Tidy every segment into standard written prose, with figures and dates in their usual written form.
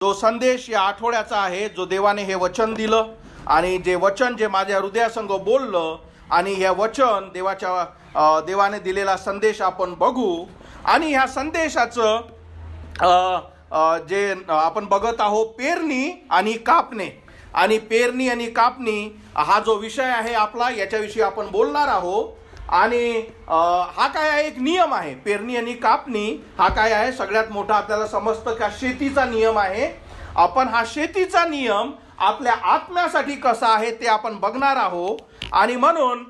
जो संदेश या आठवड्याचा आहे, जो देवाने हे वचन दिलं आणि जे वचन जे माझ्या हृदयासंग बोललं आणि हे वचन देवाने दिलेला संदेश आपण बघू. आणि ह्या संदेशाचं जे आपण बघत आहोत, पेरणी आणि कापणे. आणि पेरणी आणि कापणी हा जो विषय आहे आपला, याच्याविषयी आपण बोलणार आहोत. आणि हा काय आहे, एक नियम आहे. पेरणी आणि कापणी हा काय आहे, सगळ्यात मोठा आपल्याला समजतं का शेतीचा नियम आहे. आपण हा शेतीचा नियम आपल्या आत्म्यासाठी कसा आहे ते आपण बघणार आहोत. आणि म्हणून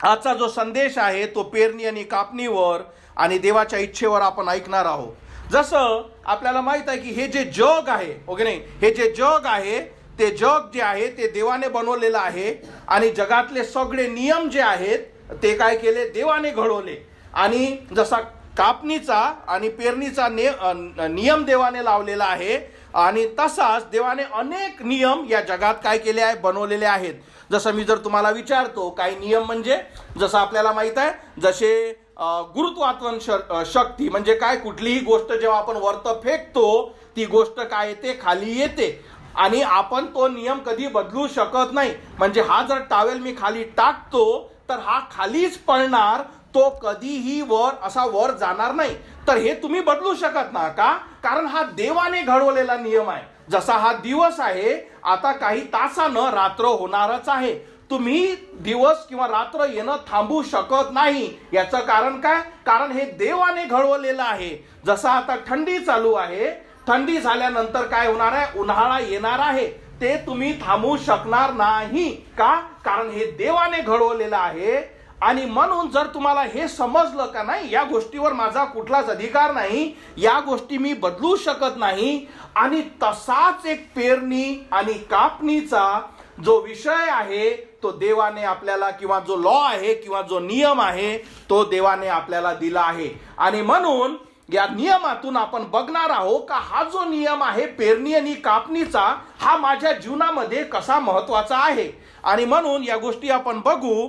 आजचा जो संदेश आहे तो पेरणी आणि कापणीवर आणि देवाच्या इच्छेवर आपण ऐकणार आहोत. जसं आपल्याला माहित आहे की हे जे जग आहे, ओके नाही, हे जे जग आहे ते जग जे आहे ते देवाने बनवलेलं आहे. आणि जगातले सगळे नियम जे आहेत ते काय केले, देवाने घडवले. आणि जसा कापणीचा आणि पेरणीचा नियम देवाने लावलेला आहे, आणि तसाच देवाने अनेक नियम या जगात काय केले आहे, बनवलेले आहेत. जसं मी जर तुम्हाला विचारतो काही नियम म्हणजे, जसं आपल्याला माहित आहे, जसे गुरुत्वाकर्षण शक्ती म्हणजे काय, कुठलीही गोष्ट जेव्हा आपण वरत फेकतो ती गोष्ट काय येते, खाली येते. आणि आपण तो नियम कधी बदलू शकत नाही. म्हणजे हा जर टॉवेल मी खाली टाकतो तर हा खालीच पडणार, तो कधीही वर जाणार नाही. तर हे तुम्ही बदलू शकत ना का, कारण हा देवाने घडवलेला नियम आहे. जसा हा दिवस आहे, आता काही तासानं रात्र होणारच आहे. तुम्ही दिवस किंवा रात्र येणं थांबू शकत नाही. याचं कारण काय, कारण हे देवाने घडवलेलं आहे. जसं आता थंडी चालू आहे, थंडी झाल्यानंतर काय होणार आहे, उन्हाळा येणार आहे. ते तुम्ही थांबू शकणार नाही का, कारण हे देवाने घडवलेलं आहे. आणि म्हणून जर तुम्हाला हे समजलं का नाही, या गोष्टीवर माझा कुठलाच अधिकार नाही, या गोष्टी मी बदलू शकत नाही. आणि तसाच एक पेरणी आणि कापणीचा जो विषय आहे तो देवाने आपल्याला, किंवा जो लॉ आहे किंवा जो नियम आहे तो देवाने आपल्याला दिला आहे. आणि म्हणून या नियमातून आपण बघणार आहोत का हा जो नियम आहे पेरणी आणि कापणीचा, हा माझ्या जीवनामध्ये कसा महत्वाचा आहे. आणि म्हणून या गोष्टी आपण बघू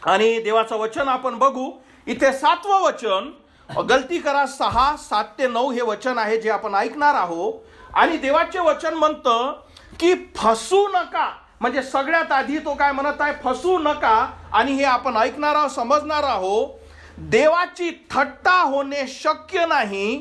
आणि देवाचं वचन आपण बघू. इथे 7वं वचन, गलती करा 6:7-9 हे वचन आहे जे आपण ऐकणार आहोत. आणि देवाचे वचन म्हणतं की फसू नका. म्हणजे सगळ्यात आधी तो काय म्हणत आहे, फसू नका. आणि हे आपण ऐकणार आहोत, समजणार आहोत. देवाची थट्टा होणे शक्य नाही,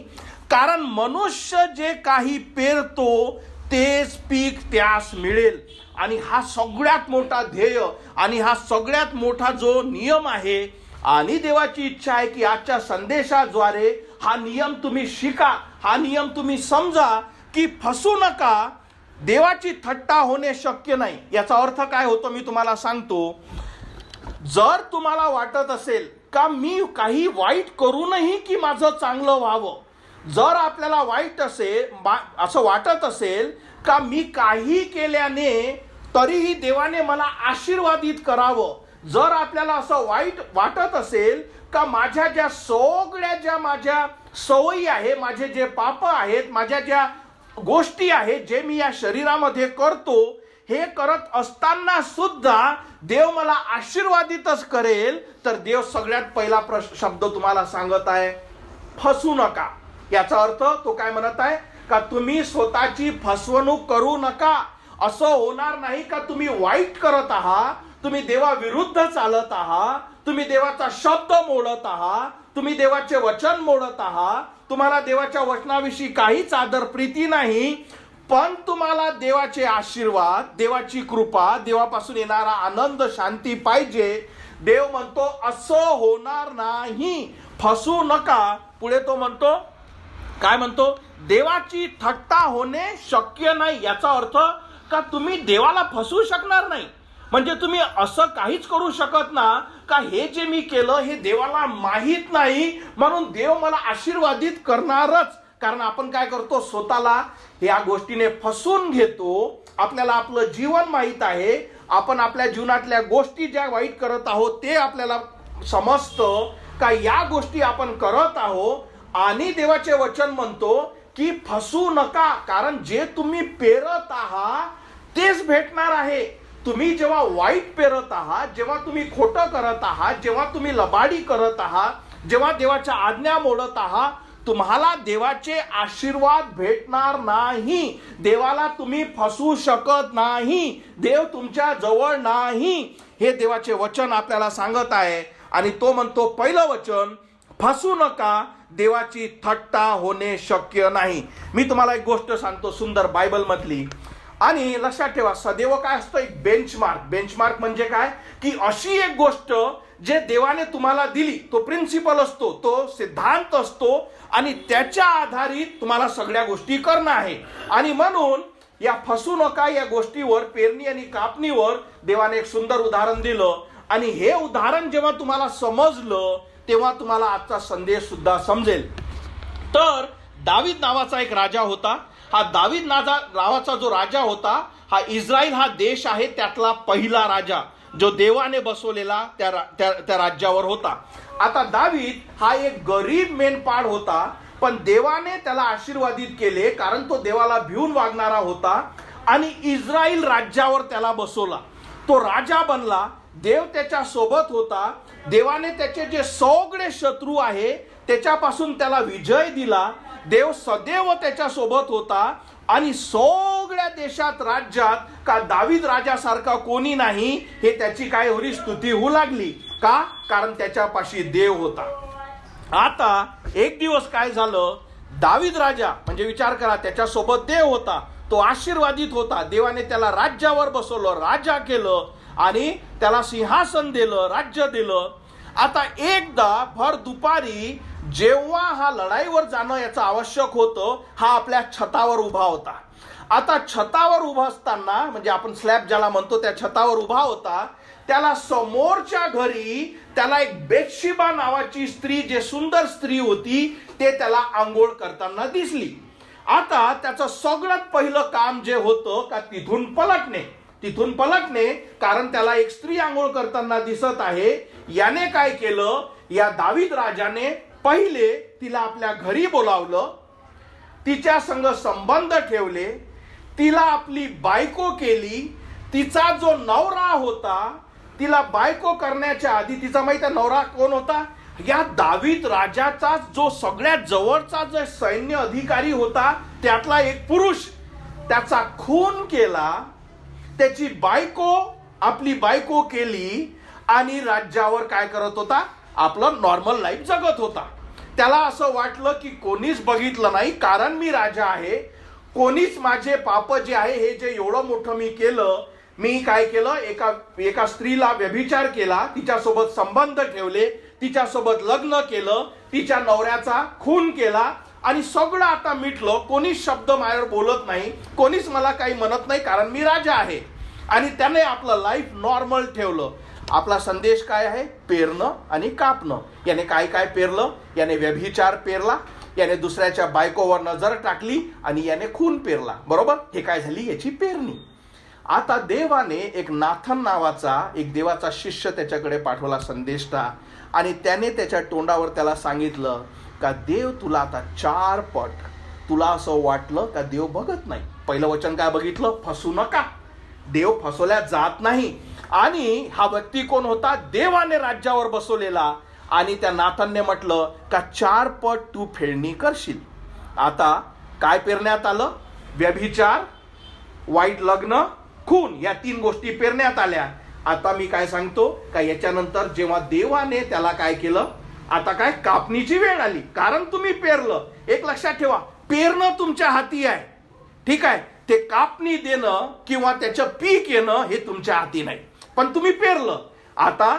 कारण मनुष्य जे काही पेरतो तेच पीक त्यास मिळेल. आणि हा सगळ्यात मोठा ध्येय आणि हा सगळ्यात मोठा जो नियम आहे. आणि देवाची इच्छा आहे की आजच्या संदेशाद्वारे हा नियम तुम्ही शिका, हा नियम तुम्ही समजा की फसू नका. देवाची थट्टा होणे शक्य नाही. याचा अर्थ काय होतो मी तुम्हाला सांगतो. जर तुम्हाला वाटत असेल का मी काही वाईट करूनही की माझं चांगलं व्हावं, जर आपल्याला वाईट असेल, असं वाटत असेल का मी काही केल्याने तरीही देवाने मला आशीर्वादित करावं, जर आपल्याला असं वाईट वाटत असेल का माझ्या माझ्या सवयी आहे, माझे जे पाप आहेत, माझ्या ज्या गोष्टी आहेत जे मी या शरीरामध्ये करतो, हे करत असताना सुद्धा देव मला आशीर्वादितच करेल, तर देव सगळ्यात पहिला शब्द तुम्हाला सांगत आहे, फसू नका. याचा अर्थ तो काय म्हणत आहे का तुम्ही स्वतःची फसवणूक करू नका. असं होणार नाही का तुम्ही वाईट करत आहात, तुम्ही देवाविरुद्ध चालत आहात, तुम्ही देवाचा शब्द मोडत आहात, तुम्ही देवाचे वचन मोडत आहात, तुम्हाला देवाच्या वचनाविषयी काहीच आदर प्रीती नाही, पण तुम्हाला देवाचे आशीर्वाद, देवाची कृपा, देवापासून येणारा आनंद, शांती पाहिजे. देव म्हणतो असं होणार नाही, फसू नका. पुढे तो म्हणतो, काय म्हणतो, देवाची थट्टा होणे शक्य नाही. याचा अर्थ का तुम्ही देवाला फसवू शकणार नाही. म्हणजे तुम्ही असं काहीच करू शकत ना का हे जे मी केलं हे देवाला माहीत नाही, म्हणून देव मला आशीर्वादित करणारच. कारण आपण काय करतो, स्वतःला या गोष्टीने फसवून घेतो. आपल्याला आपलं जीवन माहीत आहे, आपण आपल्या जीवनातल्या गोष्टी ज्या वाईट करत आहोत ते आपल्याला समजतं का या गोष्टी आपण करत आहोत. आणि देवाचे वचन म्हणतो की फसू नका, कारण जे तुम्ही पेरत आहात तेच भेटणार आहे. तुम्ही जेव्हा वाईट पेरत आहात, जेव्हा तुम्ही खोटं करत आहात, जेव्हा तुम्ही लबाडी करत आहात, जेव्हा देवाच्या आज्ञा मोडत आहात, तुम्हाला देवाचे आशीर्वाद भेटणार नाही. देवाला तुम्ही फसवू शकत नाही. देव तुमच्या जवळ नाही, हे देवाचे वचन आपल्याला सांगत आहे. आणि तो म्हणतो, पहिलं वचन, फसू नका, देवाची थट्टा होणे शक्य नाही. मी तुम्हाला एक गोष्ट सांगतो सुंदर बायबल मधली, आणि लक्षात ठेवा, सदैव काय असतं, एक बेंचमार्क म्हणजे काय, की अशी एक गोष्ट जे देवाने तुम्हाला दिली, तो प्रिन्सिपल असतो, तो सिद्धांत असतो, आणि त्याच्या आधारित तुम्हाला सगळ्या गोष्टी करणं आहे. आणि म्हणून या फसू नका या गोष्टीवर, पेरणी आणि कापणीवर देवाने एक सुंदर उदाहरण दिलं. आणि हे उदाहरण जेव्हा तुम्हाला समजलं तेव्हा तुम्हाला आजचा संदेश सुद्धा समजेल. तर दावीद नावाचा एक राजा होता. हा दावीद नावाचा जो राजा होता, हा इस्रायल हा देश आहे त्यातला पहिला राजा, जो देवाने बसवलेला त्या राज्यावर होता. आता दावीद हा एक गरीब मेंढपाळ होता, पण देवाने त्याला आशीर्वादित केले, कारण तो देवाला भिवून वागणारा होता, आणि इस्रायल राज्यावर त्याला बसवला. तो राजा बनला. देव त्याच्या सोबत होता. देवाने त्याचे जे सगळे शत्रू आहे त्याच्यापासून त्याला विजय दिला. देव सदैव त्याच्या सोबत होता. आणि सगळ्या देशात, राज्यात का दावीद राजासारखा कोणी नाही, हे त्याची काय होरी स्तुती होऊ लागली. का? कारण त्याच्यापाशी देव होता. आता एक दिवस काय झालं, दावीद राजा म्हणजे विचार करा, त्याच्यासोबत देव होता, तो आशीर्वादित होता, देवाने त्याला राज्यावर बसवलं, राजा केलं, आणि त्याला सिंहासन दिलं, राज्य दिलं. आता एकदा भर दुपारी जेव्हा हा लढाईवर जाणं याचं आवश्यक होतं, हा आपल्या छतावर उभा होता. आता छतावर उभा असताना, म्हणजे आपण स्लॅब ज्याला म्हणतो, त्या छतावर उभा होता, त्याला समोरच्या घरी त्याला एक बेतशिबा नावाची स्त्री, जे सुंदर स्त्री होती, ते त्याला आंघोळ करताना दिसली. आता त्याचं सगळ्यात पहिलं काम जे होतं का तिथून पलटणे, कारण त्याला एक स्त्री आंघोळ करताना दिसत आहे. याने काय केलं, या दावीद राजाने पहिले तिला आपल्या घरी बोलावलं, तिच्या संग संबंध ठेवले, तिला आपली बायको केली. तिचा जो नवरा होता, तिला बायको करण्याच्या आधी, तिचा माहिती आहे नवरा कोण होता, या दावीद राजाचा जो सगळ्यात जवळचा जो सैन्य अधिकारी होता, त्यातला एक पुरुष, त्याचा खून केला, त्याची आपली बायको केली, आणि राज्यावर काय करत होता, आपलं नॉर्मल लाईफ जगत होता. त्याला असं वाटलं की कोणीच बघितलं नाही, कारण मी राजा आहे, कोणीच माझे पाप जे आहे, हे जे एवढं मोठं मी केलं, मी काय केलं, एका स्त्रीला व्यभिचार केला, तिच्यासोबत संबंध ठेवले, तिच्यासोबत लग्न केलं, तिच्या नवऱ्याचा खून केला, आणि सगळं आता मिटलं. कोणीच शब्द माझ्यावर बोलत नाही, कोणीच मला काही म्हणत नाही, कारण मी राजा आहे. आणि त्याने आपलं लाईफ नॉर्मल ठेवलं. आपला संदेश काय आहे, पेरणं आणि कापणं. याने काय काय पेरलं, याने व्यभिचार पेरला, याने दुसऱ्याच्या बायकोवर नजर टाकली, आणि याने खून पेरला. बरोबर, हे काय झाली, याची पेरणी. आता देवाने एक नाथन नावाचा एक देवाचा शिष्य त्याच्याकडे पाठवला संदेष्टा, आणि त्याने त्याच्या तोंडावर त्याला सांगितलं का देव तुला आता 4 पट, तुला असं वाटलं का देव बघत नाही. पहिलं वचन काय बघितलं, फसू नका, देव फसवल्या जात नाही. आणि हा व्यक्ती कोण होता, देवाने राज्यावर बसवलेला. आणि त्या नाथनने म्हटलं का 4 पट तू फेडणी करशील. आता काय पेरण्यात आलं, व्यभिचार, वाईट लग्न, खून, या 3 गोष्टी पेरण्यात आल्या. आता मी काय सांगतो का याच्यानंतर जेव्हा देवाने त्याला काय केलं, आता काय कापणीची वेळ आली, कारण तुम्ही पेरलं. एक लक्षात ठेवा, पेरणं तुमच्या हाती आहे, ठीक आहे, ते कापणी देणं किंवा त्याचं पीक येणं हे तुमच्या हाती नाही, पण तुम्ही पेरलं. आता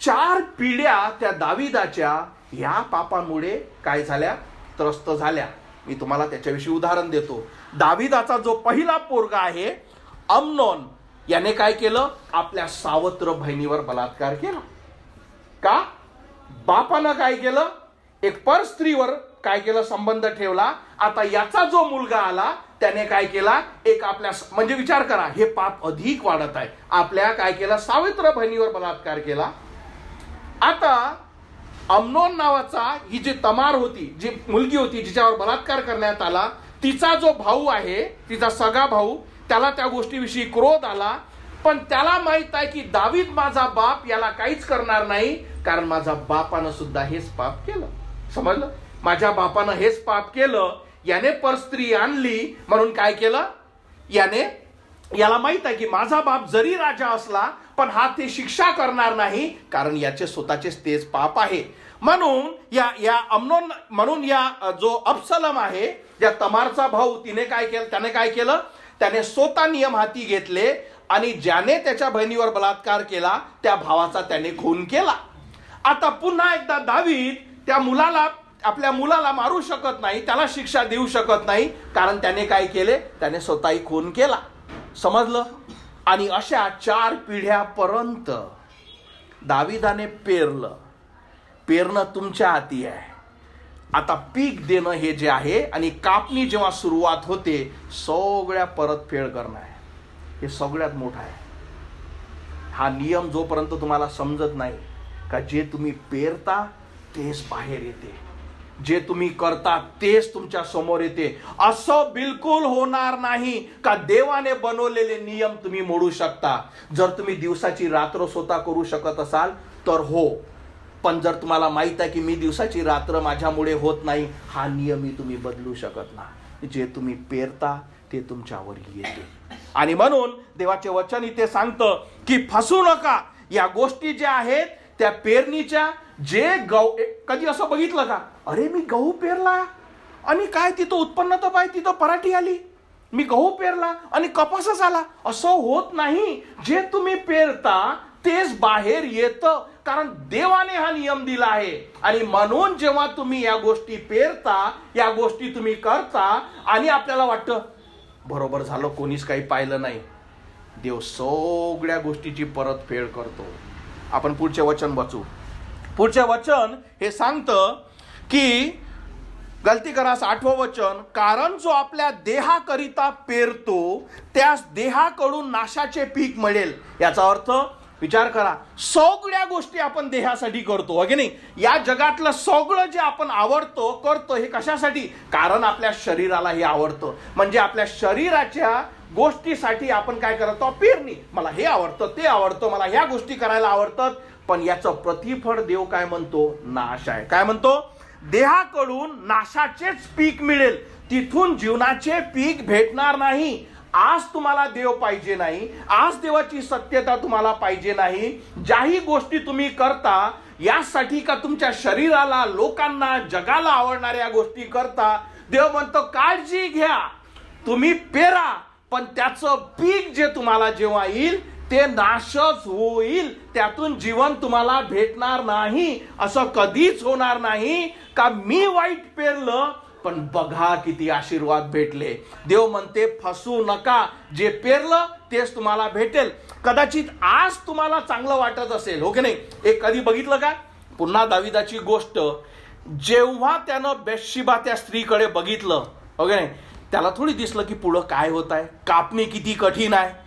4 पिढ्या त्या दाविदाच्या या पापामुळे काय झाल्या, त्रस्त झाल्या. मी तुम्हाला त्याच्याविषयी उदाहरण देतो. दाविदाचा जो पहिला पोरगा आहे अम्नोन, याने काय केलं, आपल्या सावत्र बहिणीवर बलात्कार केला. का? बापानं काय केलं, एक पर स्त्रीवर काय केलं, संबंध ठेवला. आता याचा जो मुलगा आला त्याने काय केला, एक आपल्या, म्हणजे विचार करा, हे पाप अधिक वाढत आहे. आपल्या काय केलं, सावित्र बहिणीवर बलात्कार केला. आता अम्नोन नावाचा, ही जी तमार होती, जी मुलगी होती जिच्यावर बलात्कार करण्यात आला, तिचा जो भाऊ आहे, तिचा सगळा भाऊ, त्याला त्या गोष्टीविषयी क्रोध आला. पण त्याला माहित आहे की दावीद माझा बाप याला काहीच करणार नाही, कारण माझा बापानं सुद्धा हेच पाप केलं. समजलं? माझ्या बापानं हेच पाप केलं, याने परस्त्री आणली म्हणून काय केलं, याला माहित आहे की माझा बाप जरी राजा असला पण हा ते शिक्षा करणार नाही, कारण याचे स्वतःचेच तेच पाप आहे. म्हणून या जो अबसलम आहे, ज्या तमारचा भाऊ, त्याने काय केलं, त्याने स्वतः नियम हाती घेतले आणि ज्याने त्याच्या बहिणीवर बलात्कार केला त्या भावाचा त्याने खून केला. आता पुन्हा एकदा दावीद त्या आपल्या मुलाला मारू शकत नाही, त्याला शिक्षा देऊ शकत नाही, कारण त्याने काय केले, त्याने स्वतःही खून केला. समजलं? आणि अशा 4 पिढ्यापर्यंत दाविदाने पेरणं तुमच्या हाती आहे. आता पीक देणं हे जे आहे आणि कापणी जेव्हा सुरुवात होते, सगळ्या परतफेड करणं आहे, हे सगळ्यात मोठं आहे. हा नियम जोपर्यंत तुम्हाला समजत नाही का जे तुम्ही पेरता तेच बाहेर येते, जे तुम्ही करता तेच तुमच्या समोर येते, असं बिलकुल होणार नाही का देवाने बनवलेले नियम तुम्ही मोडू शकता. जर तुम्ही दिवसाची रात्र स्वतः करू शकत असाल तर हो, पण जर तुम्हाला माहित आहे की मी दिवसाची रात्र माझ्यामुळे होत नाही, हा नियमही तुम्ही बदलू शकत नाही. जे तुम्ही पेरता ते तुमच्यावर येते. आणि म्हणून देवाचे वचन इथे सांगतं की फसू नका. या गोष्टी ज्या आहेत त्या पेरणीच्या, जे कधी असं बघितलं का, अरे मी गहू पेरला आणि काय तिथं उत्पन्न तर पाहिजे, तिथं पराठी आली, मी गहू पेरला आणि कपासच आला, असं होत नाही. जे तुम्ही पेरता तेच बाहेर येतं, कारण देवाने हा नियम दिला आहे. आणि म्हणून जेव्हा तुम्ही या गोष्टी पेरता, या गोष्टी तुम्ही करता आणि आपल्याला वाटतं बरोबर झालं, कोणीच काही पाहिलं नाही, देव सगळ्या गोष्टीची परतफेड करतो. आपण पुढचे वचन वाचू. पुढचे वचन हे सांगतं की गलती करास 8वं वचन, कारण जो आपल्या देहाकरिता पेरतो त्यास देहाकडून नाशाचे पीक मिळेल. याचा अर्थ विचार करा, सगळ्या गोष्टी आपण देहासाठी करतो, हो की नाही? या जगातलं सगळं जे आपण करतो हे कशासाठी? कारण आपल्या शरीराला हे आवडतं. म्हणजे आपल्या शरीराच्या गोष्टीसाठी आपण काय करतो, पेरणी. मला हे आवडतं, ते आवडतं, मला ह्या गोष्टी करायला आवडतात, पण याचं प्रतिफळ देव काय म्हणतो, नाश आहे. काय म्हणतो? देहाकडून नाशाचेच पीक मिळेल, तिथून जीवनाचे पीक भेटणार नाही. आज तुम्हाला देव पाहिजे नाही, आज देवाची सत्यता तुम्हाला पाहिजे नाही. ज्याही गोष्टी तुम्ही करता यासाठी का तुमच्या शरीराला, लोकांना, जगाला आवडणाऱ्या गोष्टी करता, देव म्हणतो काळजी घ्या, तुम्ही पेरा, पण त्याचं पीक जे तुम्हाला जेव्हा येईल ते नाशच होईल, त्यातून जीवन तुम्हाला भेटणार नाही. असं कधीच होणार नाही का मी वाईट पेरलं पण बघा किती आशीर्वाद भेटले. देव म्हणते फसू नका, जे पेरलं तेच तुम्हाला भेटेल. कदाचित आज तुम्हाला चांगलं वाटत असेल, हो की नाही? एक कधी बघितलं का, पुन्हा दाविदाची गोष्ट, जेव्हा त्यानं बेतशेबा त्या स्त्रीकडे बघितलं, हो की नाही, त्याला थोडी दिसलं की पुढं काय होत आहे, कापणी किती कठीण आहे,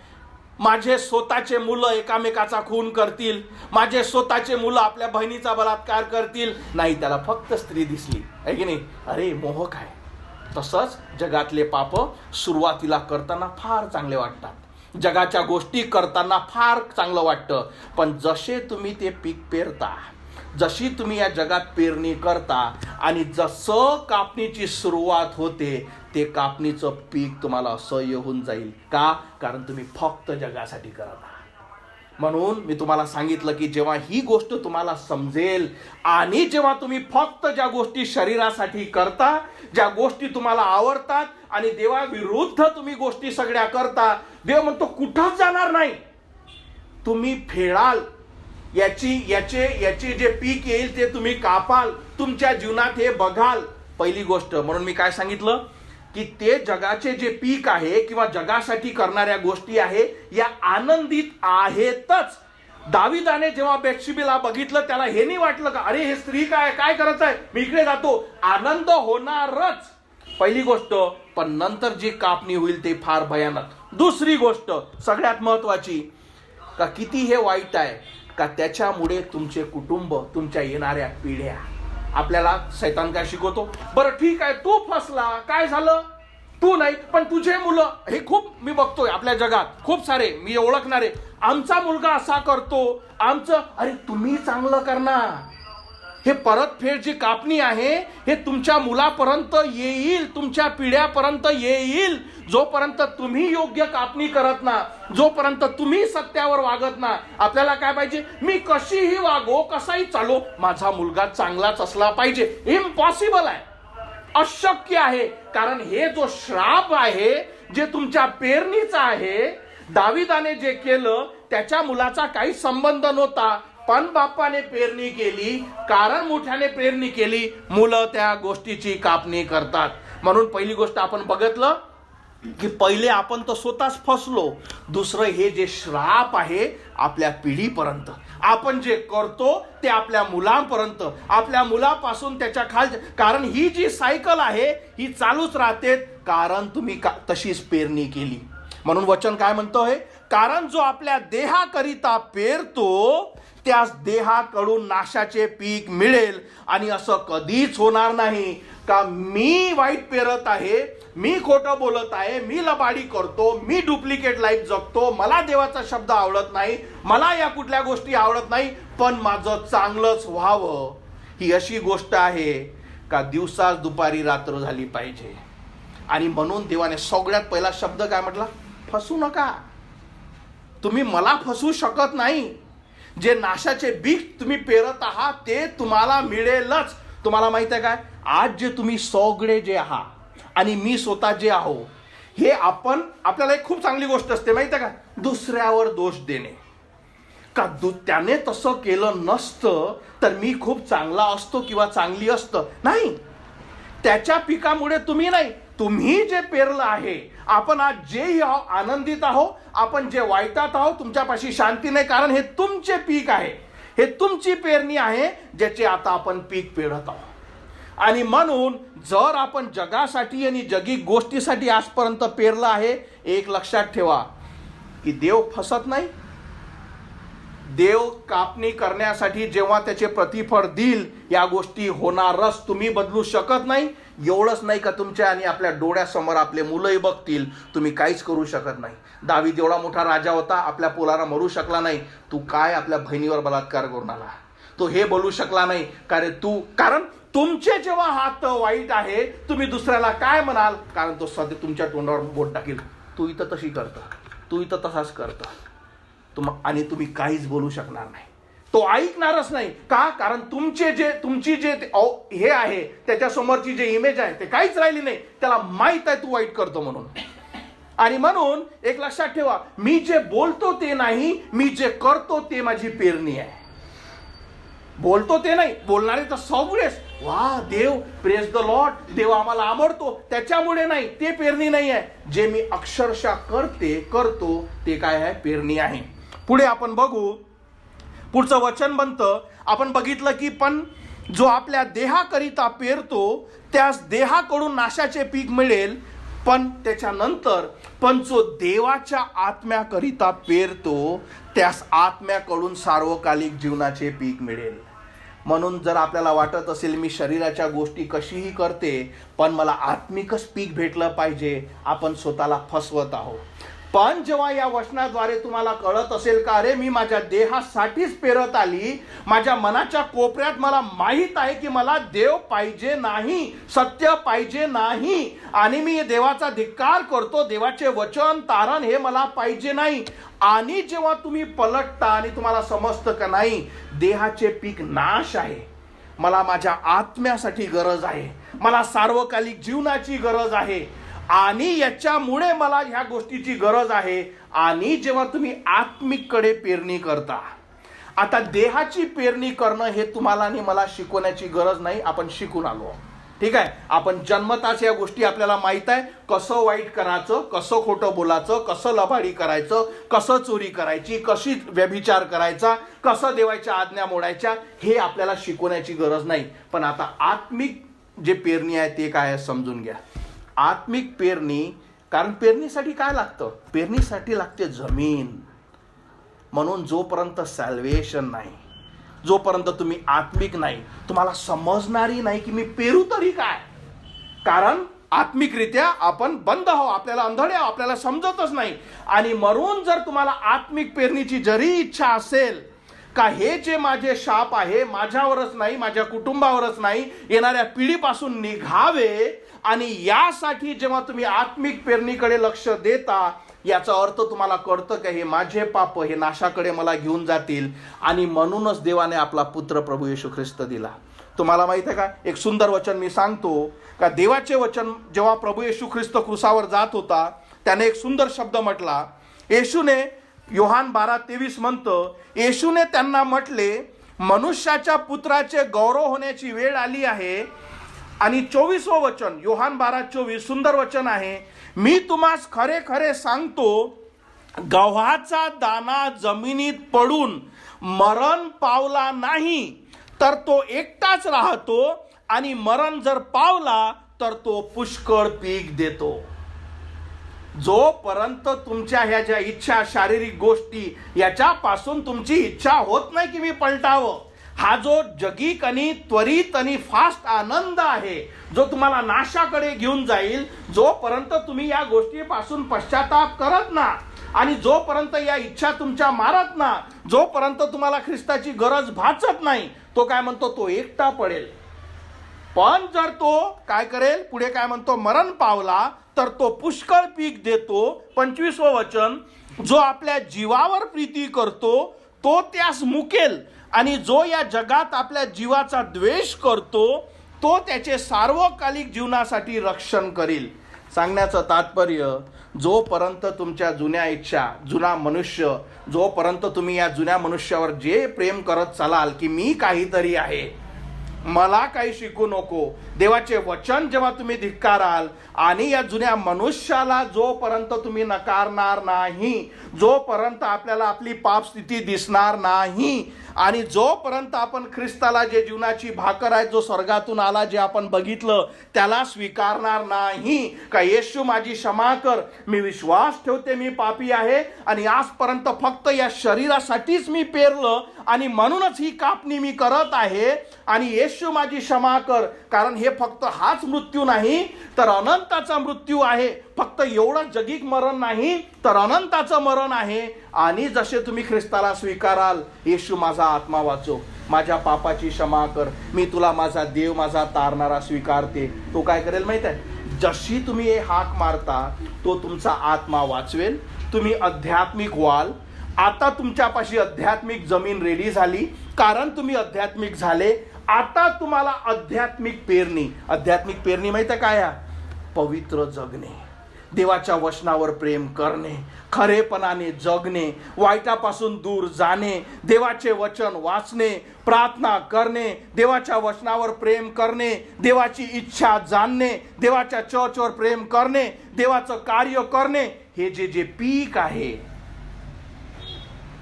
माझे स्वतःचे मुलं एकामेकाचा खून करतील, माझे स्वतःचे मुलं आपल्या बहिणीचा बलात्कार करतील. नाही, त्याला फक्त स्त्री दिसली, आहे की नाही? अरे मोहक आहे. तसंच जगातले पाप सुरुवातीला करताना फार चांगले वाटतात, जगाच्या गोष्टी करताना फार चांगलं वाटतं, पण जसे तुम्ही ते पीक पेरता, जशी तुम्ही या जगात पेरणी करता आणि जसं कापणीची सुरुवात होते, ते कापणीचं पीक तुम्हाला असह्य होऊन जाईल. का? कारण तुम्ही फक्त जगासाठी करत आहात. म्हणून मी तुम्हाला सांगितलं की जेव्हा ही गोष्ट तुम्हाला समजेल आणि जेव्हा तुम्ही फक्त ज्या गोष्टी शरीरासाठी करता, ज्या गोष्टी तुम्हाला आवडतात आणि देवाविरुद्ध तुम्ही गोष्टी सगळ्या करता, देव म्हणतो कुठंच जाणार नाही, तुम्ही फेडाल, याचे जे पीक येईल ते तुम्ही कापाल, तुमच्या जीवनात हे बघाल. पहिली गोष्ट म्हणून मी काय सांगितलं की ते जगाचे जे पीक आहे किंवा जगासाठी करणाऱ्या गोष्टी आहे या आनंदित आहेतच. दाविदाने जेव्हा बेतशेबेला बघितलं, त्याला हे नाही वाटलं का अरे हे स्त्री काय करत आहे, मी इकडे जातो. आनंद होणारच, पहिली गोष्ट. पण नंतर जी कापणी होईल ते फार भयानक. दुसरी गोष्ट सगळ्यात महत्वाची, का किती हे वाईट आहे का त्याच्यामुळे तुमचे कुटुंब, तुमच्या येणाऱ्या पिढ्या. आपल्याला शैतान काय शिकवतो, बरं ठीक आहे तू फसला, काय झालं, तू नाही पण तुझे मुलं, हे खूप मी बघतोय आपल्या जगात, खूप सारे मी ओळखणारे, आमचा मुलगा असा करतो, आमचं, अरे तुम्ही चांगलं करणार, हे परतफेड जी कापणी आहे हे तुमच्या मुलापर्यंत येईल, तुमच्या पिढ्यापर्यंत येईल. जोपर्यंत तुम्ही योग्य कापणी करत ना, जोपर्यंत तुम्ही सत्यावर वागत ना, आपल्याला काय पाहिजे, मी कशीही वागो, कसाही चालो, माझा मुलगा चांगलाच असला पाहिजे. इम्पॉसिबल आहे, अशक्य आहे. कारण हे जो श्राप आहे जे तुमच्या पेरणीचा आहे, दाविदाने जे केलं त्याच्या मुलाचा काही संबंध नव्हता, पण बाप्पाने पेरणी केली, कारण मोठ्याने पेरणी केली, मुलं त्या गोष्टीची कापणी करतात. म्हणून पहिली गोष्ट आपण बघितलं की पहिले आपण तर स्वतःच फसलो. दुसरं, हे जे श्राप आहे आपल्या पिढीपर्यंत, आपण जे करतो ते आपल्या मुलांपर्यंत, आपल्या मुलापासून त्याच्या कारण ही जी सायकल आहे ही चालूच राहते, कारण तुम्ही तशीच पेरणी केली. म्हणून वचन काय म्हणतोय, कारण जो आपल्या देहाकरिता पेरतो त्यास देहाकडून नाशाचे पीक मिळेल. आणि असं कधीच होणार नाही का मी वाईट पेरत आहे, मी खोटं बोलत आहे, मी लबाडी करतो, मी डुप्लिकेट लाईफ जगतो, मला देवाचा शब्द आवडत नाही, मला या कुठल्या गोष्टी आवडत नाही, पण माझं चांगलंच व्हावं. ही अशी गोष्ट आहे का दिवसाच दुपारी रात्र झाली पाहिजे. आणि म्हणून देवाने सगळ्यात पहिला शब्द काय म्हटला, फसू नका. तुम्ही मला फसवू शकत नाही. जे नाशाचे बी तुम्ही पेरत आहात ते तुम्हाला मिळेलच. तुम्हाला माहित आहे काय, आज जे तुम्ही सगळे जे आहात आणि मी स्वतः जे आहो, हे आपल्याला एक खूप चांगली गोष्ट असते माहित आहे का, दुसऱ्यावर दोष देणे. का त्याने तसं केलं नसतं तर मी खूप चांगला असतो किंवा चांगली असतं, नाही. त्याच्या पिकामुळे तुम्ही नाही, तुम्ही जे पेरलं आहे, आपण आज जेही आहो आनंदित आहो, आपण जे वाईटात आहो तुमच्यापाशी शांती नाही, कारण हे तुमचे पीक आहे, हे तुमची पेरणी आहे ज्याचे आता आपण पीक पेरत आहोत. आणि म्हणून जर आपण जगासाठी आणि जगी गोष्टीसाठी आजपर्यंत पेरलं आहे, एक लक्षात ठेवा की देव फसत नाही. देव कापणी करण्यासाठी जेव्हा त्याचे प्रतिफळ देईल या गोष्टी होणारच, तुम्ही बदलू शकत नाही. एवढंच नाही का तुमच्या आणि आपल्या डोळ्यासमोर आपले मुलंही बघतील, तुम्ही काहीच करू शकत नाही. दावीद एवढा मोठा राजा होता, आपल्या पोलाला मरू शकला नाही. तू काय आपल्या बहिणीवर बलात्कार करून आला, तो हे बोलू शकला नाही. कारण तुमचे जेव्हा हात वाईट आहे, तुम्ही दुसऱ्याला काय म्हणाल, कारण तो सध्या तुमच्या तोंडावर बोट टाकेल, तू इथं तशी करता, तू इथं तसाच करता, आणि तुम्ही काहीच बोलू शकणार नाही. तो ऐकणारच नाही. का, कारण तुमची जे हे आहे त्याच्यासमोरची जे इमेज आहे ते काहीच राहिली नाही. त्याला माहित आहे तू वाईट करतो म्हणून. आणि म्हणून एक लक्षात ठेवा, मी जे बोलतो ते नाही, मी जे करतो ते माझी पेरणी आहे. बोलतो ते नाही, बोलणारे तर सगळेच वा देव, प्रेज द लॉर्ड, देव आम्हाला आवडतो, त्याच्यामुळे नाही, ते पेरणी नाही आहे. जे मी अक्षरशः करतो ते काय आहे, पेरणी आहे. पुढे आपण बघू, पुढचं वचन बनतं. आपण बघितलं की पण जो आपल्या देहाकरिता पेरतो त्यास देहाकडून नाशाचे पीक मिळेल, पण त्याच्यानंतर पण जो देवाच्या आत्म्याकरिता पेरतो त्यास आत्म्याकडून सार्वकालिक जीवनाचे पीक मिळेल. म्हणून जर आपल्याला वाटत असेल मी शरीराच्या गोष्टी कशीही करते पण मला आत्मिकच पीक भेटलं पाहिजे, आपण स्वतःला फसवत आहोत. पण जेव्हा या वचनाद्वारे तुम्हाला कळत असेल का अरे मी माझ्या देहासाठीच पेरत आली, माझ्या मनाच्या कोपऱ्यात मला माहीत आहे की मला देव पाहिजे नाही, सत्य पाहिजे नाही, आणि मी देवाचा धिक्कार करतो, देवाचे वचन तारण हे मला पाहिजे नाही. आणि जेव्हा तुम्ही पलटता आणि तुम्हाला समजतं का नाही देहाचे पीक नाश आहे, मला माझ्या आत्म्यासाठी गरज आहे, मला सार्वकालिक जीवनाची गरज आहे, आणि याच्यामुळे मला ह्या गोष्टीची गरज आहे. आणि जेव्हा तुम्ही आत्मिककडे पेरणी करता, आता देहाची पेरणी करणं हे तुम्हाला आणि मला शिकवण्याची गरज नाही, आपण शिकून आलो. ठीक आहे, आपण जन्मताच या गोष्टी आपल्याला माहित आहे, कसं वाईट करायचं, कसं खोटं बोलायचं, कसं लबाडी करायचं, कसं चोरी करायची, कशी व्यभिचार करायचा, कसं देवाच्या आज्ञा मोडायच्या, हे आपल्याला शिकवण्याची गरज नाही. पण आता आत्मिक जे पेरणी आहे ते काय आहे समजून घ्या. आत्मिक पेरणी, कारण पेरणीसाठी काय लागतं, पेरणीसाठी लागते जमीन. म्हणून जोपर्यंत सॅल्वेशन नाही, जोपर्यंत तुम्ही आत्मिक नाही, तुम्हाला समजणारी नाही की मी पेरू तरी काय, कारण आत्मिकरित्या आपण बंद आहो, आपल्याला अंधळे आहो, आपल्याला समजतच नाही. आणि म्हणून जर तुम्हाला आत्मिक पेरणीची जरी इच्छा असेल का हे जे माझे शाप आहे माझ्यावरच नाही, माझ्या कुटुंबावरच नाही, येणाऱ्या पिढीपासून निघावे. आणि यासाठी जेव्हा तुम्ही आत्मिक पेरणीकडे लक्ष देता, याचा अर्थ तुम्हाला कळतं का हे माझे पाप हे नाशाकडे मला घेऊन जातील. आणि म्हणूनच देवाने आपला पुत्र प्रभू येशू ख्रिस्त दिला. तुम्हाला माहित आहे का, एक सुंदर वचन मी सांगतो का, देवाचे वचन जेव्हा प्रभू येशू ख्रिस्त क्रुसावर जात होता, त्याने एक सुंदर शब्द म्हटला. येशूने, योहान 12:23 म्हणतं, येशूने त्यांना म्हटले, मनुष्याच्या पुत्राचे गौरव होण्याची वेळ आली आहे. आणि 24वं वचन, योहान 12:24, सुंदर वचन आहे, मी तुम्हास खरे खरे सांगतो, गव्हाचा दाना जमिनीत पडून मरण पावला नाही तर तो एकटाच राहतो, आणि मरण जर पावला तर तो पुष्कळ पीक देतो. जोपर्यंत तुमच्या ह्या ज्या इच्छा, शारीरिक गोष्टी, याच्यापासून तुमची इच्छा होत नाही की मी पलटावं, हा जो जगिक आणि त्वरित आणि फास्ट आनंद आहे जो तुम्हाला नाशाकडे घेऊन जाईल, जोपर्यंत तुम्ही या गोष्टीपासून पश्चाताप करत ना, आणि जोपर्यंत या इच्छा तुमच्या मारत ना, जोपर्यंत तुम्हाला ख्रिस्ताची गरज भासत नाही, तो काय म्हणतो, तो एकटा पडेल. पण जर तो काय करेल, पुढे काय म्हणतो, मरण पावला तर तो पुष्कळ पीक देतो. 25वं वचन, जो आपल्या जीवावर प्रीती करतो तो त्यास मुकेल, आणि जो या जगात आपल्या जीवाचा द्वेष करतो तो त्याचे सार्वकालिक जीवनासाठी रक्षण करील. सांगण्याचं तात्पर्य, जोपर्यंत तुमच्या जुन्या इच्छा, जुना मनुष्य, जोपर्यंत तुम्ही या जुन्या मनुष्यावर जे प्रेम करत चालाल की मी काहीतरी आहे, मला काही शिकू नको, देवाचे वचन जेव्हा तुम्ही धिक्काराल आणि या जुन्या मनुष्याला जोपर्यंत तुम्ही नकारणार नाही, जोपर्यंत आपल्याला आपली पापस्थिती दिसणार नाही, आणि जोपर्यंत आपण ख्रिस्ताला जे जीवनाची भाकर आहे, जो स्वर्गातून आला, जे आपण बघितलं, त्याला स्वीकारणार नाही का, येशू माझी क्षमा कर, मी विश्वास ठेवते मी पापी आहे आणि आजपर्यंत फक्त या शरीरासाठीच मी पेरलं आणि म्हणूनच ही कापणी मी करत आहे, आणि येशू माझी क्षमा कर, कारण हे फक्त हाच मृत्यू नाही तर अनंताचा मृत्यू आहे. फक्त एवढं जगिक मरण नाही तर अनंताचं मरण आहे. आणि जसे तुम्ही ख्रिस्ताला स्वीकाराल, येशू माझा आत्मा वाचव, माझ्या पापाची क्षमा कर, मी तुला माझा देव, माझा तारणारा स्वीकारते, तो काय करेल माहित आहे, जशी तुम्ही हे हाक मारता तो तुमचा आत्मा वाचवेल, तुम्ही आध्यात्मिक व्हाल. आता तुमच्यापाशी आध्यात्मिक जमीन रेडी झाली, कारण तुम्ही आध्यात्मिक झाले. आता तुम्हाला आध्यात्मिक पेरणी, आध्यात्मिक पेरणी माहिती आहे काय, पवित्र जगणे, देवाच्या वचनावर प्रेम करणे, खरेपणाने जगणे, वाईटापासून दूर जाणे, देवाचे वचन वाचणे, प्रार्थना करणे, देवाच्या वचनावर प्रेम करणे, देवाची इच्छा जाणणे, देवाच्या चर्चवर प्रेम करणे, देवाचं कार्य करणे, हे जे जे पीक आहे,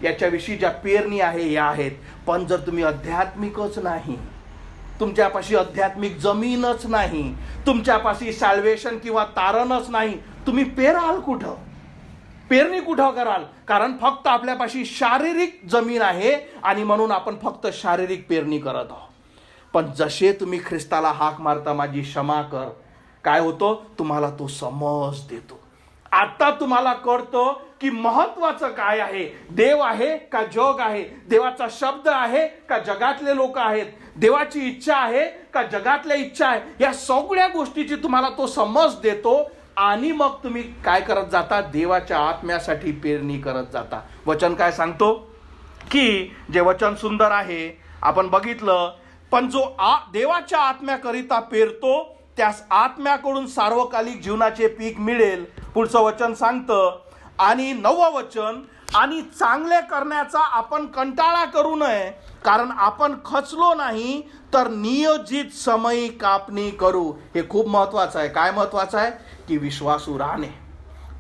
याच्याविषयी ज्या पेरणी आहे या आहेत. पण जर तुम्ही आध्यात्मिकच नाही, तुमच्यापाशी आध्यात्मिक जमीनच नाही, तुमच्यापाशी सॅल्वेशन किंवा तारणच नाही, तुम्ही पेराल कुठं, पेरणी कुठं कराल, कारण फक्त आपल्यापाशी शारीरिक जमीन आहे आणि म्हणून आपण फक्त शारीरिक पेरणी करत आहोत. पण जसे तुम्ही ख्रिस्ताला हाक मारता माझी क्षमा कर, काय होतं, तुम्हाला तो समज देतो. आता तुम्हाला कळतं की महत्वाचं काय आहे, देव आहे का जग आहे, देवाचा शब्द आहे का जगातले लोक आहेत, देवाची इच्छा आहे का जगातल्या इच्छा आहे, या सगळ्या गोष्टीची तुम्हाला तो समज देतो. आणि मग तुम्ही काय करत जाता, देवाच्या आत्म्यासाठी पेरणी करत जाता. वचन काय सांगतो की जे वचन सुंदर आहे आपण बघितलं, पण जो देवाच्या आत्म्याकरिता पेरतो त्यास आत्म्याकडून सार्वकालिक जीवनाचे पीक मिळेल. पुढचं वचन सांगतं, आणि 9वं वचन, आणि चांगले करण्याचा आपण कंटाळा करू नये, कारण आपण खचलो नाही तर नियोजित समयी कापणी करू. हे खूप महत्वाचं आहे. काय महत्वाचं आहे की विश्वासू राहणे.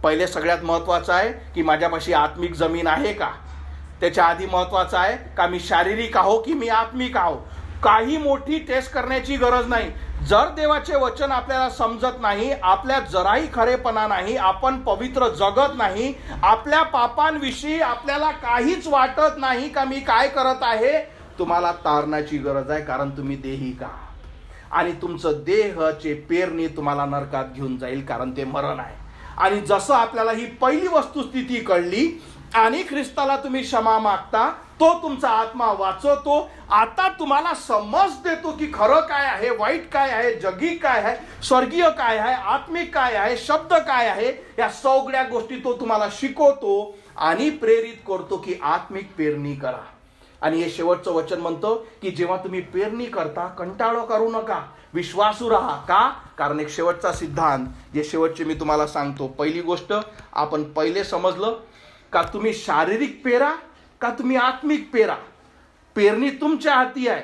पहिले सगळ्यात महत्वाचं आहे की माझ्यापाशी आत्मिक जमीन आहे का, त्याच्या आधी महत्वाचं आहे का मी शारीरिक आहो की मी आत्मिक आहो. काही मोठी टेस्ट करण्याची गरज नाही. जर देवाचे वचन आपल्याला समजत नाही, आपल्यात जराही खरेपणा नाही, आपण पवित्र जगत नाही, आपल्या पापांविषयी आपल्याला काहीच वाटत नाही का मी काय करत आहे, तुम्हाला तारणाची गरज आहे, कारण तुम्ही देही का, आणि तुमचं देहाचे पेरणी तुम्हाला नरकात घेऊन जाईल, कारण ते मरण आहे. आणि जसं आपल्याला ही पहिली वस्तुस्थिती कळली, आणि ख्रिस्ताला तुम्ही क्षमा मागता, तो तुमचा आत्मा वाचवतो. आता तुम्हाला समज देतो की खरं काय आहे, वाईट काय आहे, जगी काय आहे, स्वर्गीय काय आहे, आत्मिक काय आहे, शब्द काय आहे, या सगळ्या गोष्टी तो तुम्हाला शिकवतो आणि प्रेरित करतो की आत्मिक पेरणी करा. आणि हे शेवटचं वचन म्हणतं की जेव्हा तुम्ही पेरणी करता कंटाळा करू नका, विश्वासू राहा. का? कारण एक शेवटचा सिद्धांत जे शेवटचे मी तुम्हाला सांगतो. पहिली गोष्ट आपण पहिले समजलं का तुम्ही शारीरिक पेरा का तुम्ही आत्मिक पेरा. पेरणी तुमच्या हाती आहे,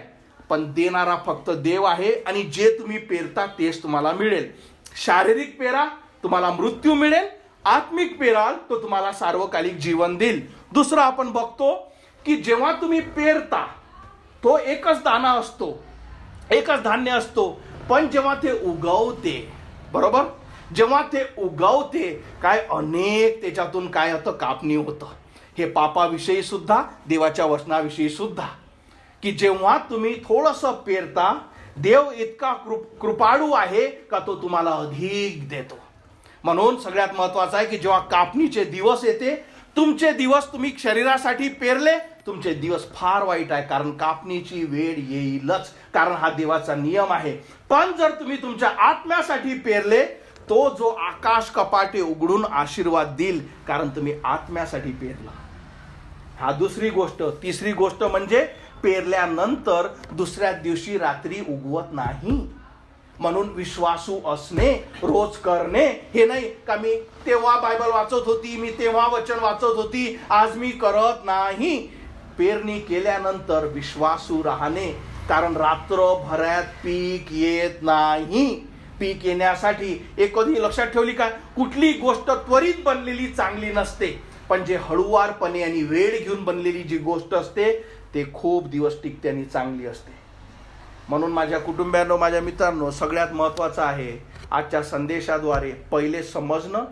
पण देणारा फक्त देव आहे. आणि जे तुम्ही पेरता तेच तुम्हाला मिळेल. शारीरिक पेरा तुम्हाला मृत्यू मिळेल, आत्मिक पेराल तो तुम्हाला सार्वकालिक जीवन देईल. दुसरं आपण बघतो की जेव्हा तुम्ही पेरता तो एकच दाणा असतो, एकच धान्य असतो, पण जेव्हा ते उगवते, बरोबर, जेव्हा ते उगवते काय अनेक त्याच्यातून काय होतं, कापणी होतं. हे पापाविषयी सुद्धा, देवाच्या वचनाविषयी सुद्धा, की जेव्हा तुम्ही थोडंसं पेरता, देव इतका कृपाळू आहे का तो तुम्हाला अधिक देतो. म्हणून सगळ्यात महत्वाचं आहे की जेव्हा कापणीचे दिवस येते, तुमचे दिवस तुम्ही शरीरासाठी पेरले, तुमचे दिवस फार वाईट आहे, कारण कापणीची वेळ येईलच, कारण हा देवाचा नियम आहे. पण जर तुम्ही तुमच्या आत्म्यासाठी पेरले, तो जो आकाश कपाटे उघडून आशीर्वाद देईल, कारण तुम्ही आत्म्यासाठी पेरला. हा दुसरी गोष्ट. तिसरी गोष्ट म्हणजे पेरल्यानंतर दुसऱ्या दिवशी रात्री उगवत नाही. म्हणून विश्वासू असणे, रोज करणे, हे नाही का मी तेव्हा बायबल वाचत होती, मी तेव्हा वचन वाचत होती, आज मी करत नाही. पेरणी केल्यानंतर विश्वासू राहणे, कारण रात्रभरात पीक येत नाही. पीक येण्यासाठी एक कधी लक्षात ठेवली का, कुठली गोष्ट त्वरित बनलेली चांगली नसते, पण जे हळुवारपणे आणि वेळ घेऊन बनलेली जी गोष्ट असते ते खूप दिवस टिकते आणि चांगली असते. म्हणून माझ्या कुटुंबियांनो, माझ्या मित्रांनो, सगळ्यात महत्त्वाचं आहे आजच्या संदेशाद्वारे पहिले समजणं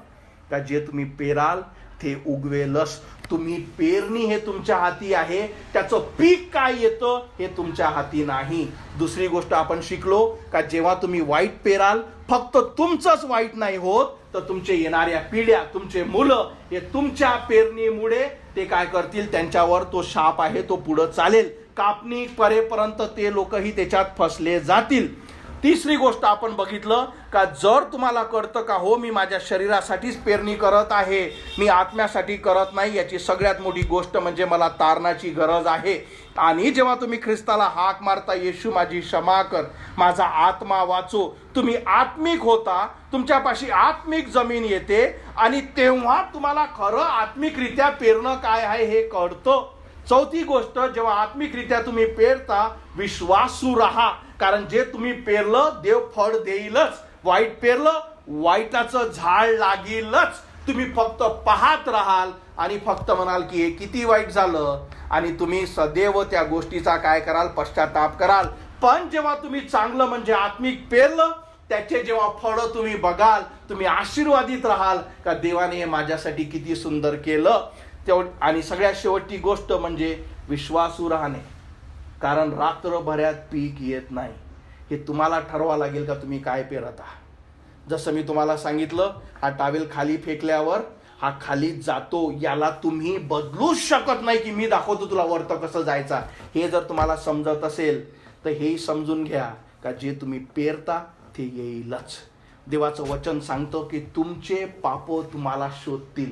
का जे तुम्ही पेराल ते उगवेलच. तुम्ही पेरणी हे तुमच्या हाती आहे, त्याचं पीक काय येतं हे तुमच्या हाती नाही. दुसरी गोष्ट आपण शिकलो का जेव्हा तुम्ही वाईट पेराल, फक्त तुमचंच वाईट नाही होत, तर तुमचे येणाऱ्या पिढ्या, तुमचे मुलं हे तुमच्या पेरणीमुळे ते काय करतील, त्यांच्यावर तो शाप आहे तो पुढे चालेल. कापणी करेपर्यंत ते लोकही त्याच्यात फसले जातील. तिसरी गोष्ट आपण बघितलं का जर तुम्हाला कळतं का हो मी माझ्या शरीरासाठीच पेरणी करत आहे, मी आत्म्यासाठी करत नाही, याची सगळ्यात मोठी गोष्ट म्हणजे मला तारणाची गरज आहे. आणि जेव्हा तुम्ही ख्रिस्ताला हाक मारता, येशू माझी क्षमा कर, माझा आत्मा वाचो, तुम्ही आत्मिक होता, तुमच्यापाशी आत्मिक जमीन येते आणि तेव्हा तुम्हाला खरं आत्मिकरित्या पेरणं काय आहे हे कळतं. चौथी गोष्ट, जेव्हा आत्मिकरित्या तुम्ही पेरता, विश्वासू राहा, कारण जे तुम्ही पेरलं देव फळ देईलच. वाईट पेरलं वाईटाचं झाड लागेलच. तुम्ही फक्त पाहत राहाल आणि फक्त म्हणाल की हे किती वाईट झालं, आणि तुम्ही सदैव त्या गोष्टीचा काय कराल, पश्चाताप कराल. पण जेव्हा तुम्ही चांगलं म्हणजे आत्मिक पेरलं, त्याचे जेव्हा फळं तुम्ही बघाल, तुम्ही आशीर्वादित राहाल का देवाने हे माझ्यासाठी किती सुंदर केलं. आणि सगळ्यात शेवटची गोष्ट म्हणजे विश्वासू राहणे, कारण रात्रभरात पीक येत नाही. हे तुम्हाला ठरवा लागेल का तुम्ही काय पेरत आहात. जसं मी तुम्हाला सांगितलं, हा टावेल खाली फेकल्यावर हा खाली जातो, याला तुम्ही बदलूच शकत नाही की मी दाखवतो तुला वरतं कसं जायचा. हे जर तुम्हाला समजत असेल तर हेही समजून घ्या का जे तुम्ही पेरता ते येईलच. देवाचं वचन सांगतं की तुमचे पाप तुम्हाला शोधतील,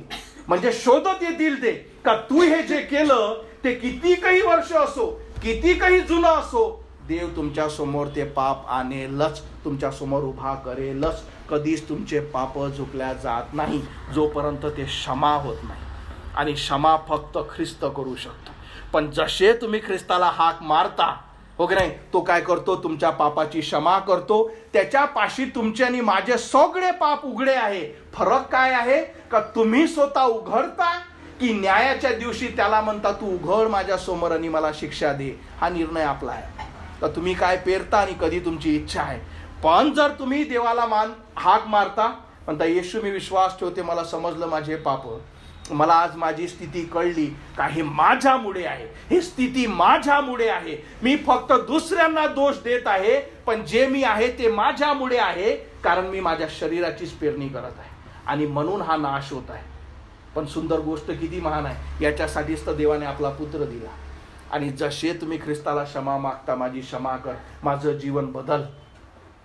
म्हणजे शोधत येतील ते का तू हे जे केलं ते किती काही वर्ष असो, किती काही जुनं असो, देव तुमच्या समोर ते पाप आणेलच, तुमच्या समोर उभा करेलच. कधीच तुमचे पाप झुकल्या जात नाही जोपर्यंत ते क्षमा होत नाही. आणि क्षमा फक्त ख्रिस्त करू शकतो. पण जसे तुम्ही ख्रिस्ताला हाक मारता हो की नाही, तो काय करतो, तुमच्या पापाची क्षमा करतो. त्याच्यापाशी तुमचे आणि माझे सगळे पाप उघडे आहे. फरक काय आहे का तुम्ही स्वतः उघडता की न्यायाच्या दिवशी त्याला म्हणता तू उघड माझ्या समोर आणि मला शिक्षा दे. हा निर्णय आपला आहे. तर तुम्ही काय पेरता आणि कधी तुमची इच्छा आहे. पण जर तुम्ही देवाला हाक मारता, म्हणता येशू मी विश्वास ठेवते, मला समजलं माझे पाप, मला आज माझी स्थिती कळली का हे माझ्यामुळे आहे, ही स्थिती माझ्यामुळे आहे, मी फक्त दुसऱ्यांना दोष देत आहे, पण जे मी आहे ते माझ्यामुळे आहे, कारण मी माझ्या शरीराचीच पेरणी करत आहे आणि म्हणून हा नाश होत आहे. पण सुंदर गोष्ट किती महान आहे, याच्यासाठीच तर देवाने आपला पुत्र दिला. आणि जसे तुम्ही ख्रिस्ताला क्षमा मागता, माझी क्षमा कर, माझं जीवन बदल,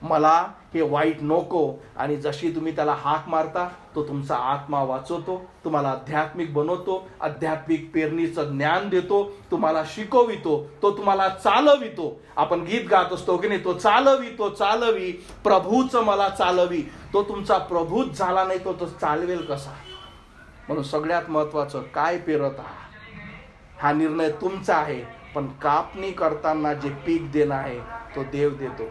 मला हे वाईट नको, आणि जशी तुम्ही त्याला हाक मारता तो तुमचा आत्मा वाचवतो, तुम्हाला आध्यात्मिक बनवतो, आध्यात्मिक पेरणीचं ज्ञान देतो, तुम्हाला शिकवितो, तो तुम्हाला चालवितो. आपण गीत गात असतो की नाही, तो चालवी प्रभूच मला चालवी. तो तुमचा प्रभूच झाला नाही तो चालवेल कसा? म्हणून सगळ्यात महत्वाचं, काय पेरत आहात हा निर्णय तुमचा आहे, पण कापणी करताना जे पीक देणं आहे तो देव देतो.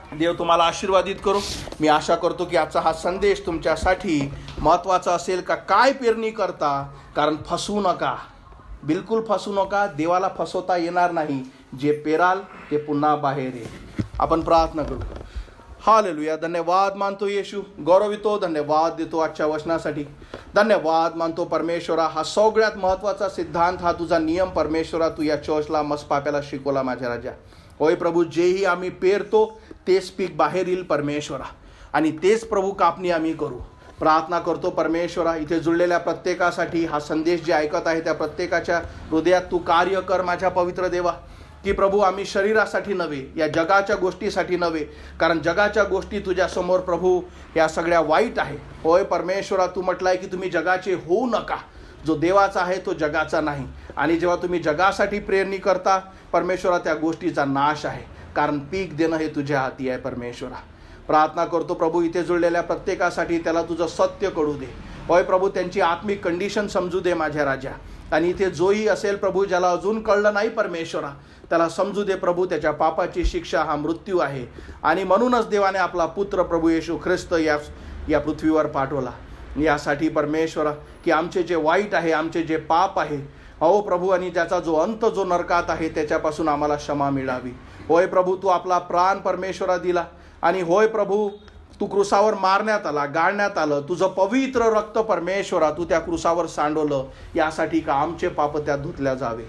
देव तुम्हाला आशीर्वादित करो. मी आशा करतो की आजचा हा संदेश तुमच्यासाठी महत्त्वाचा असेल. काय पेरणी करता, कारण फसवू नका, बिलकुल फसवू नका. देवाला फसवता येणार नाही. जे पेराल ते पुन्हा बाहेर येईल. आपण प्रार्थना करू. हालेलुया. धन्यवाद मानतो येशू, गौरवितो, धन्यवाद देतो आजच्या वचनासाठी. धन्यवाद मानतो परमेश्वरा. हा सगळ्यात महत्त्वाचा सिद्धांत, हा तुझा नियम परमेश्वरा, तू या चर्चला मस्पाप्याला शिकवला माझ्या राजा. होय प्रभू, जेही आम्ही पेरतो तेच पीक बाहेर येईल परमेश्वरा, आणि तेच प्रभू कापणी आम्ही करू. प्रार्थना करतो परमेश्वरा, इथे जुळलेल्या प्रत्येकासाठी हा संदेश जे ऐकत आहे त्या प्रत्येकाच्या हृदयात तू कार्य कर माझ्या पवित्र देवा. की प्रभू, आम्ही शरीरासाठी नव्हे, या जगाच्या गोष्टीसाठी नव्हे, कारण जगाच्या गोष्टी तुझ्यासमोर प्रभू या सगळ्या वाईट आहे. होय परमेश्वरा, तू म्हटलं आहे की तुम्ही जगाचे होऊ नका. जो देवाचा आहे तो जगाचा नाही. आणि जेव्हा तुम्ही जगासाठी प्रेरणी करता परमेश्वरा, त्या गोष्टीचा नाश आहे, कारण पीक देणं हे तुझ्या हाती आहे परमेश्वरा. प्रार्थना करतो प्रभू, इथे जुळलेल्या प्रत्येकासाठी त्याला तुझं सत्य कळू दे. होय प्रभू, त्यांची आत्मिक कंडिशन समजू दे माझ्या राजा. आणि इथे जोही असेल प्रभू ज्याला अजून कळलं नाही परमेश्वरा, त्याला समजू दे प्रभू, त्याच्या पापाची शिक्षा हा मृत्यू आहे. आणि म्हणूनच देवाने आपला पुत्र प्रभू येशू ख्रिस्त या पृथ्वीवर पाठवला. यासाठी परमेश्वरा, की आमचे जे वाईट आहे, आमचे जे पाप आहे हो प्रभू, आणि त्याचा जो अंत जो नरकात आहे त्याच्यापासून आम्हाला क्षमा मिळावी. होय प्रभू, तू आपला प्राण परमेश्वरा दिला. आणि होय प्रभू, तू क्रुसावर मारण्यात आला, गाळण्यात आलं, तुझं पवित्र रक्त परमेश्वरा तू त्या क्रुसावर सांडवलं, यासाठी का आमचे पाप त्यात धुतल्या जावे.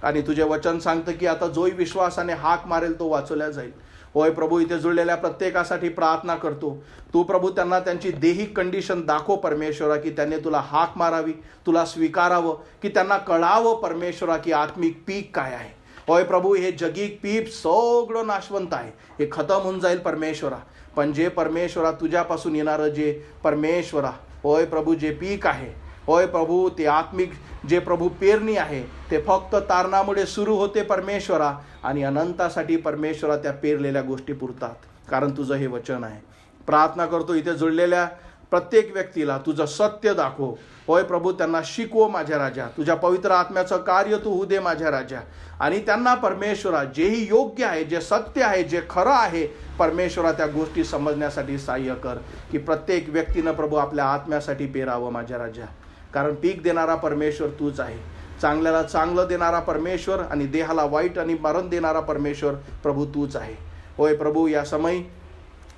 आणि तुझे वचन सांगतं की आता जोही विश्वासाने हाक मारेल तो वाचवल्या जाईल. होय प्रभू, इथे जुळलेल्या प्रत्येकासाठी प्रार्थना करतो. तू प्रभू त्यांना त्यांची देहिक कंडिशन दाखव परमेश्वरा, की त्यांनी तुला हाक मारावी, तुला स्वीकारावं, की त्यांना कळावं परमेश्वरा की आत्मिक पीक काय आहे. होय प्रभू, हे जगिक पीक सगळं नाशवंत आहे, हे खतम होऊन जाईल परमेश्वरा. पण जे परमेश्वरा तुझ्यापासून येणारं जे परमेश्वरा होय प्रभू जे पीक आहे, होय प्रभू ते आत्मिक जे प्रभू पेरणी आहे, ते फक्त तारणामुळे सुरू होते परमेश्वरा, आणि अनंतासाठी परमेश्वरा त्या पेरलेल्या गोष्टी पुरतात, कारण तुझं हे वचन आहे. प्रार्थना करतो इथे जुळलेल्या प्रत्येक व्यक्तीला तुझं सत्य दाखव. होय प्रभू, त्यांना शिकव माझ्या राजा, तुझ्या पवित्र आत्म्याचं कार्य तू होऊ दे माझ्या राजा. आणि त्यांना परमेश्वरा जेही योग्य आहे, जे सत्य आहे, जे खरं आहे परमेश्वरा, त्या गोष्टी समजण्यासाठी सहाय्य कर, की प्रत्येक व्यक्तीनं प्रभू आपल्या आत्म्यासाठी पेरावं माझ्या राजा. कारण पीक देणारा परमेश्वर तूच आहे, चांगल्याला चांगलं देणारा परमेश्वर आणि देहाला वाईट आणि मरण देणारा परमेश्वर प्रभू तूच आहे. होय प्रभू, या समयी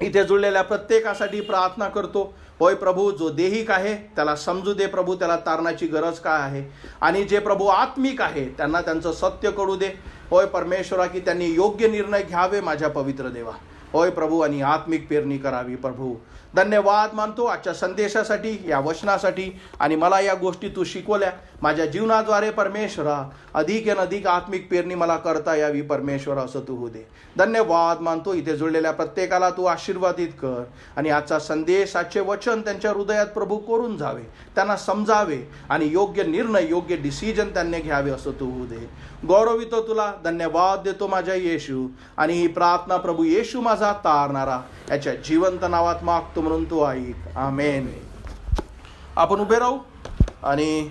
इथे जुळलेल्या प्रत्येकासाठी प्रार्थना करतो. होय प्रभू, जो देहिक आहे त्याला समजू दे प्रभू, त्याला तारणाची गरज काय आहे. आणि जे प्रभू आत्मिक आहे त्यांना त्यांचं सत्य कळू दे. होय परमेश्वरा, की त्यांनी योग्य निर्णय घ्यावे माझ्या पवित्र देवा. होय प्रभू, आणि आत्मिक पेरणी करावी प्रभू. धन्यवाद मानतो आजच्या संदेशासाठी, या वचनासाठी, आणि मला या गोष्टी तू शिकवल्या माझ्या जीवनाद्वारे परमेश्वरा. अधिक आणि अधिक आत्मिक पेरणी मला करता यावी परमेश्वरा, असं तू होऊ दे. धन्यवाद मानतो. इथे जुळलेल्या प्रत्येकाला तू आशीर्वादित कर, आणि आजचा संदेश, आजचे वचन त्यांच्या हृदयात प्रभू करून जावे, त्यांना समजावे, आणि योग्य निर्णय, योग्य डिसिजन त्यांनी घ्यावे, असं तू होऊ दे. गौरवितो तुला, धन्यवाद देतो माझ्या येशू. आणि ही प्रार्थना प्रभू येशू माझा तारणारा याच्या जिवंत नावात मागतो म्हणून तू ऐक. आमेन. आपण उभे राहू आणि